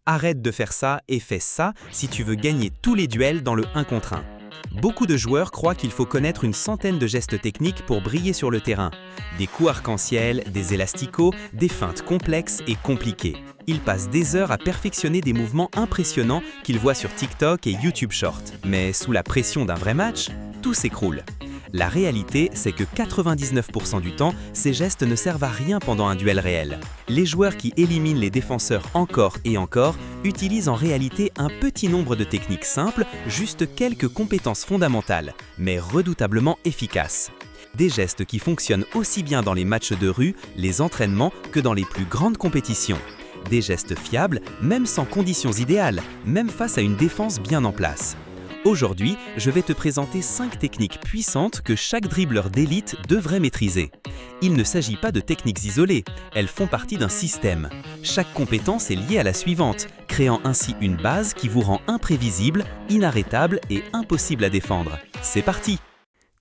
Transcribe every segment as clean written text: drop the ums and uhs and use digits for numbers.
Arrête de faire ça et fais ça si tu veux gagner tous les duels dans le 1 contre 1. Beaucoup de joueurs croient qu'il faut connaître une centaine de gestes techniques pour briller sur le terrain. Des coups arc-en-ciel, des élasticots, des feintes complexes et compliquées. Ils passent des heures à perfectionner des mouvements impressionnants qu'ils voient sur TikTok et YouTube Short. Mais sous la pression d'un vrai match, tout s'écroule. La réalité, c'est que 99% du temps, ces gestes ne servent à rien pendant un duel réel. Les joueurs qui éliminent les défenseurs encore et encore utilisent en réalité un petit nombre de techniques simples, juste quelques compétences fondamentales, mais redoutablement efficaces. Des gestes qui fonctionnent aussi bien dans les matchs de rue, les entraînements, que dans les plus grandes compétitions. Des gestes fiables, même sans conditions idéales, même face à une défense bien en place. Aujourd'hui, je vais te présenter 5 techniques puissantes que chaque dribbleur d'élite devrait maîtriser. Il ne s'agit pas de techniques isolées, elles font partie d'un système. Chaque compétence est liée à la suivante, créant ainsi une base qui vous rend imprévisible, inarrêtable et impossible à défendre. C'est parti!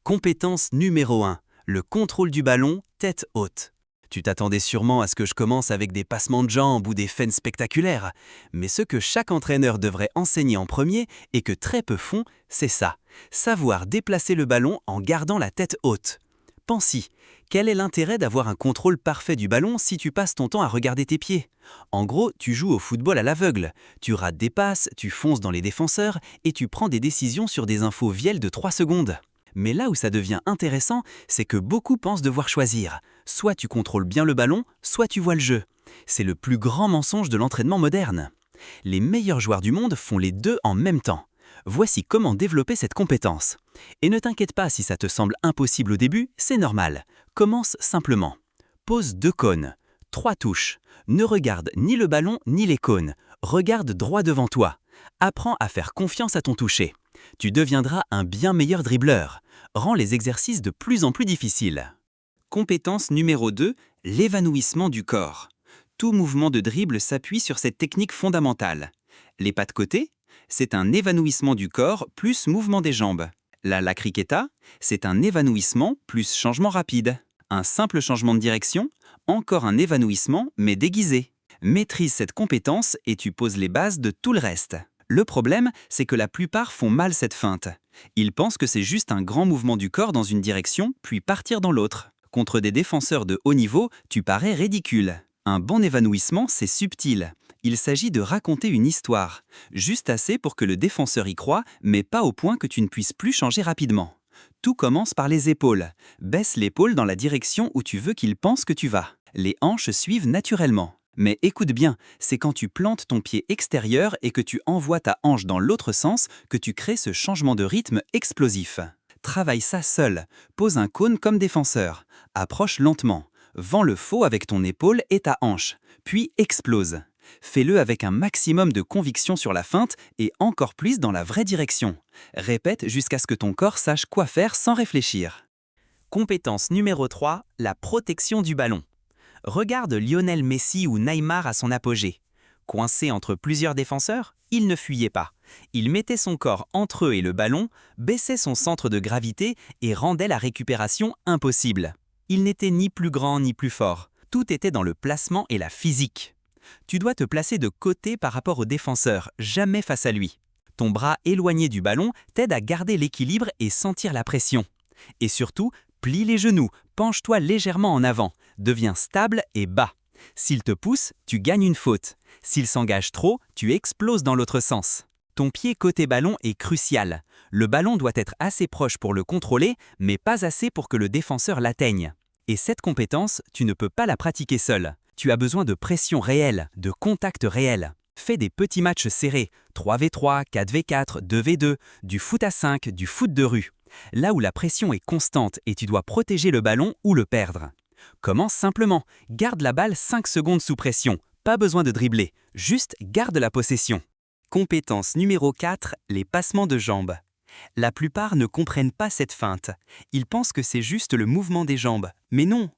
Compétence numéro 1, le contrôle du ballon tête haute. Tu t'attendais sûrement à ce que je commence avec des passements de jambes ou des feintes spectaculaires, mais ce que chaque entraîneur devrait enseigner en premier et que très peu font, c'est ça, savoir déplacer le ballon en gardant la tête haute. Pense-y, quel est l'intérêt d'avoir un contrôle parfait du ballon si tu passes ton temps à regarder tes pieds? En gros, tu joues au football à l'aveugle, tu rates des passes, tu fonces dans les défenseurs et tu prends des décisions sur des infos vielles de 3 secondes. Mais là où ça devient intéressant, c'est que beaucoup pensent devoir choisir. Soit tu contrôles bien le ballon, soit tu vois le jeu. C'est le plus grand mensonge de l'entraînement moderne. Les meilleurs joueurs du monde font les deux en même temps. Voici comment développer cette compétence. Et ne t'inquiète pas si ça te semble impossible au début, c'est normal. Commence simplement. Pose 2 cônes, 3 touches. Ne regarde ni le ballon ni les cônes. Regarde droit devant toi. Apprends à faire confiance à ton toucher. Tu deviendras un bien meilleur dribbleur. Rends les exercices de plus en plus difficiles. Compétence numéro 2, l'évanouissement du corps. Tout mouvement de dribble s'appuie sur cette technique fondamentale. Les pas de côté, c'est un évanouissement du corps plus mouvement des jambes. La lacriqueta, c'est un évanouissement plus changement rapide. Un simple changement de direction, encore un évanouissement mais déguisé. Maîtrise cette compétence et tu poses les bases de tout le reste. Le problème, c'est que la plupart font mal cette feinte. Ils pensent que c'est juste un grand mouvement du corps dans une direction, puis partir dans l'autre. Contre des défenseurs de haut niveau, tu parais ridicule. Un bon évanouissement, c'est subtil. Il s'agit de raconter une histoire, juste assez pour que le défenseur y croie, mais pas au point que tu ne puisses plus changer rapidement. Tout commence par les épaules. Baisse l'épaule dans la direction où tu veux qu'il pense que tu vas. Les hanches suivent naturellement. Mais écoute bien, c'est quand tu plantes ton pied extérieur et que tu envoies ta hanche dans l'autre sens que tu crées ce changement de rythme explosif. Travaille ça seul. Pose un cône comme défenseur. Approche lentement. Vends le faux avec ton épaule et ta hanche. Puis explose. Fais-le avec un maximum de conviction sur la feinte et encore plus dans la vraie direction. Répète jusqu'à ce que ton corps sache quoi faire sans réfléchir. Compétence numéro 3, la protection du ballon. Regarde Lionel Messi ou Neymar à son apogée. Coincé entre plusieurs défenseurs, il ne fuyait pas. Il mettait son corps entre eux et le ballon, baissait son centre de gravité et rendait la récupération impossible. Il n'était ni plus grand ni plus fort. Tout était dans le placement et la physique. Tu dois te placer de côté par rapport au défenseur, jamais face à lui. Ton bras éloigné du ballon t'aide à garder l'équilibre et sentir la pression. Et surtout, plie les genoux, penche-toi légèrement en avant, deviens stable et bas. S'il te pousse, tu gagnes une faute. S'il s'engage trop, tu exploses dans l'autre sens. Ton pied côté ballon est crucial. Le ballon doit être assez proche pour le contrôler, mais pas assez pour que le défenseur l'atteigne. Et cette compétence, tu ne peux pas la pratiquer seul. Tu as besoin de pression réelle, de contact réel. Fais des petits matchs serrés, 3v3, 4v4, 2v2, du foot à 5, du foot de rue. Là où la pression est constante et tu dois protéger le ballon ou le perdre. Commence simplement, garde la balle 5 secondes sous pression, pas besoin de dribbler, juste garde la possession. Compétence numéro 4, les passements de jambes. La plupart ne comprennent pas cette feinte. Ils pensent que c'est juste le mouvement des jambes, mais non.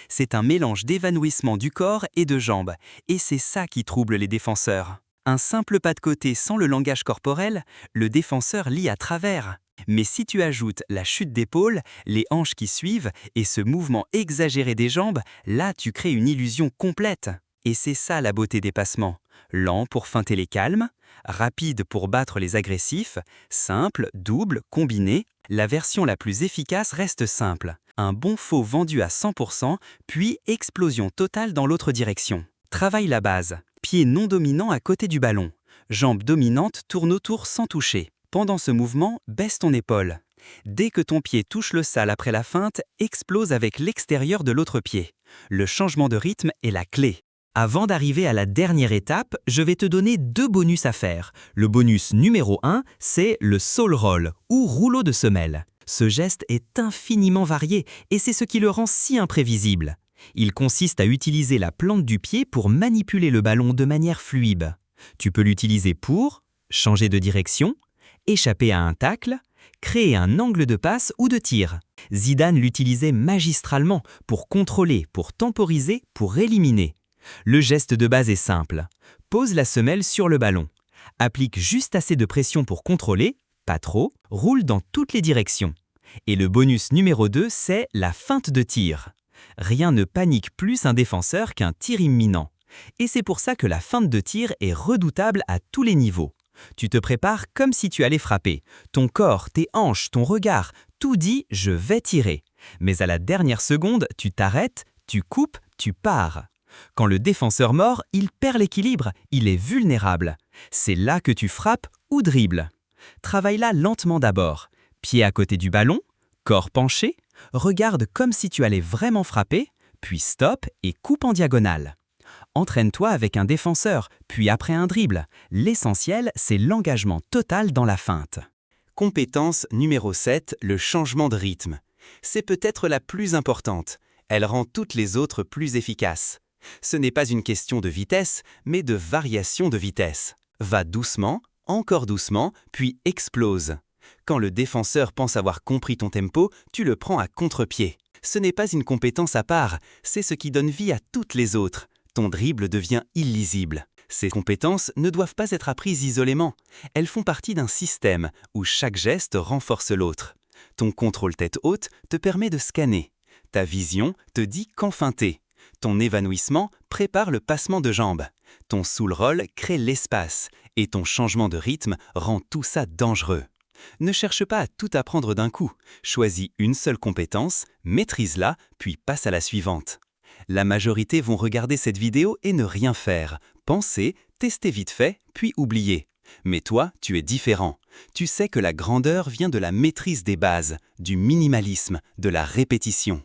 C'est un mélange d'évanouissement du corps et de jambes, et c'est ça qui trouble les défenseurs. Un simple pas de côté sans le langage corporel, le défenseur lit à travers. Mais si tu ajoutes la chute d'épaule, les hanches qui suivent et ce mouvement exagéré des jambes, là tu crées une illusion complète. Et c'est ça la beauté des passements. Lent pour feinter les calmes, rapide pour battre les agressifs, simple, double, combiné. La version la plus efficace reste simple. Un bon faux vendu à 100%, puis explosion totale dans l'autre direction. Travaille la base. Pied non dominant à côté du ballon. Jambe dominante tourne autour sans toucher. Pendant ce mouvement, baisse ton épaule. Dès que ton pied touche le sale après la feinte, explose avec l'extérieur de l'autre pied. Le changement de rythme est la clé. Avant d'arriver à la dernière étape, je vais te donner 2 bonus à faire. Le bonus numéro 1, c'est le soul roll, ou rouleau de semelle. Ce geste est infiniment varié et c'est ce qui le rend si imprévisible. Il consiste à utiliser la plante du pied pour manipuler le ballon de manière fluide. Tu peux l'utiliser pour changer de direction, échapper à un tacle, créer un angle de passe ou de tir. Zidane l'utilisait magistralement pour contrôler, pour temporiser, pour éliminer. Le geste de base est simple. Pose la semelle sur le ballon. Applique juste assez de pression pour contrôler, pas trop, roule dans toutes les directions. Et le bonus numéro 2, c'est la feinte de tir. Rien ne panique plus un défenseur qu'un tir imminent. Et c'est pour ça que la feinte de tir est redoutable à tous les niveaux. Tu te prépares comme si tu allais frapper. Ton corps, tes hanches, ton regard, tout dit « je vais tirer ». Mais à la dernière seconde, tu t'arrêtes, tu coupes, tu pars. Quand le défenseur mord, il perd l'équilibre, il est vulnérable. C'est là que tu frappes ou dribbles. Travaille-la lentement d'abord. Pied à côté du ballon, corps penché, regarde comme si tu allais vraiment frapper, puis stop et coupe en diagonale. Entraîne-toi avec un défenseur, puis après un dribble. L'essentiel, c'est l'engagement total dans la feinte. Compétence numéro 7, le changement de rythme. C'est peut-être la plus importante. Elle rend toutes les autres plus efficaces. Ce n'est pas une question de vitesse, mais de variation de vitesse. Va doucement, encore doucement, puis explose. Quand le défenseur pense avoir compris ton tempo, tu le prends à contre-pied. Ce n'est pas une compétence à part, c'est ce qui donne vie à toutes les autres. Ton dribble devient illisible. Ces compétences ne doivent pas être apprises isolément. Elles font partie d'un système où chaque geste renforce l'autre. Ton contrôle tête haute te permet de scanner. Ta vision te dit quand feinter. Ton évanouissement prépare le passement de jambes. Ton soul roll crée l'espace. Et ton changement de rythme rend tout ça dangereux. Ne cherche pas à tout apprendre d'un coup. Choisis une seule compétence, maîtrise-la, puis passe à la suivante. La majorité vont regarder cette vidéo et ne rien faire. Penser, tester vite fait, puis oublier. Mais toi, tu es différent. Tu sais que la grandeur vient de la maîtrise des bases, du minimalisme, de la répétition.